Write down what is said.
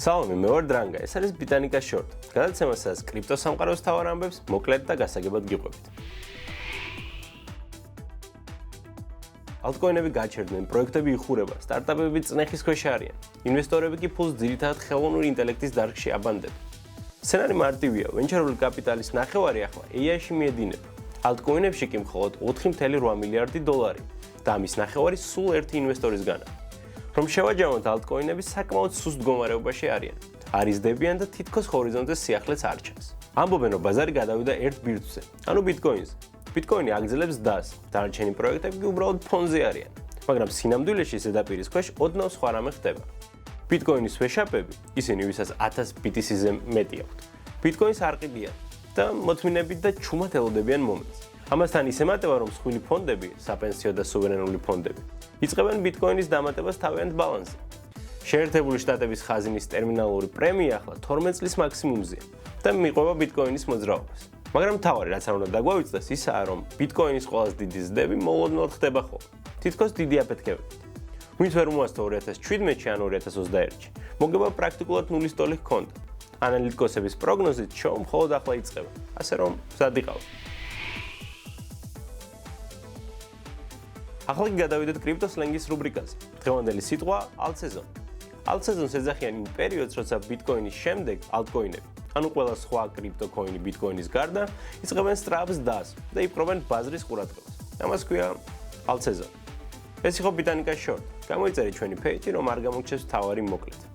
სალამი, მე ვარ დრანგა, ეს არის ბიტანიკა შორტ. გადაცემა, სადაც კრიპტო სამყაროს მთავარ ამბებს მოკლედ და გასაგებად გიყვებით. ალტკოინები გაჩერდნენ, პროექტები იხურება, სტარტაპები წნეხის ქვეშ არიან. ინვესტორები კი ფულს ძირითადად ხელოვნური ინტელექტის დარგში აბანდებენ. სცენარი მარტივია, ვენჩურული კაპიტალის ნახევარი ახლა AI-ში მიედინება. ალტკოინებში კი მხოლოდ 4.8 მილიარდი დოლარი და ამის ნახევარი სულ ერთი ინვესტორისგანაა. რომ შევაჯამოთ ალტკოინები საკმაოდ სუსტ მდგომარეობაში არიან. არიზდებიან და თითქოს ჰორიზონტზე სიახლეც არ ჩანს. ამბობენ, რომ ბაზარი გადავიდა ერთ ბირთვზე, ანუ ბიტკოინზე. ბიტკოინი აგრძელებს დას, დანარჩენი პროექტები კი უბრალოდ ფონზე არიან, მაგრამ სინამდვილეში ზედაპირის ქვეშ ოდნავ სხვა რამე ხდება. ბიტკოინის ვეშაპები, ისინი ვისაც 1000 BTC-ზე მეტი აქვთ, ბიტკოინს არ ყიდიან და მოთმინებით და ჩუმად ელოდებიან მომენტს. ამასთან ისე მატება, რომ მსხვილი ფონდები, საპენსიო და სუვერენული ფონდები, იწყებენ ბიტკოინის დამატებას თავიანთ ბალანსზე. შეერთებული შტატების ხაზინის ტერმინალური პრემია ახლა 12 წლის მაქსიმუმზეა და მიყვება ბიტკოინის მოძრაობას. მაგრამ თავარი რაც არ უნდა დაგვავიწყდეს ისაა, რომ ბიტკოინის ყველაზე დიდი ზდები მოულოდნელად ხდება ხოლმე. თითქოს დიდი აფეთქებებით. ვინც ვერ მოასწრო 2017-ში ან 2021-ში, მოგება პრაქტიკულად ნულის ტოლი ჰქონდა. ანალიტიკოსების პროგნოზით შოუ მხოლოდ ახლა იწყება, ასე რომ მზად იყავთ. ახლა გადავიდეთ კრიპტოსლენგის რუბრიკაზე. დღევანდელი სიტყვა ალტსეზონი. ალტსეზონს ეძახიან იმ პერიოდს, როცა ბიტკოინის შემდეგ ალტკოინები, ანუ ყველა სხვა კრიპტოკოინი ბიტკოინის გარდა, იწყებენ სწრაფს დას და იპყრობენ ბაზრის ყურადღებას. ამას ქვია ალტსეზონი. ეს იყო ბიტანიკა შორტ. გამოიწერეთ ჩვენი პეიჯი, რომ არ გამოგჩეს მთავარი მოკლედ.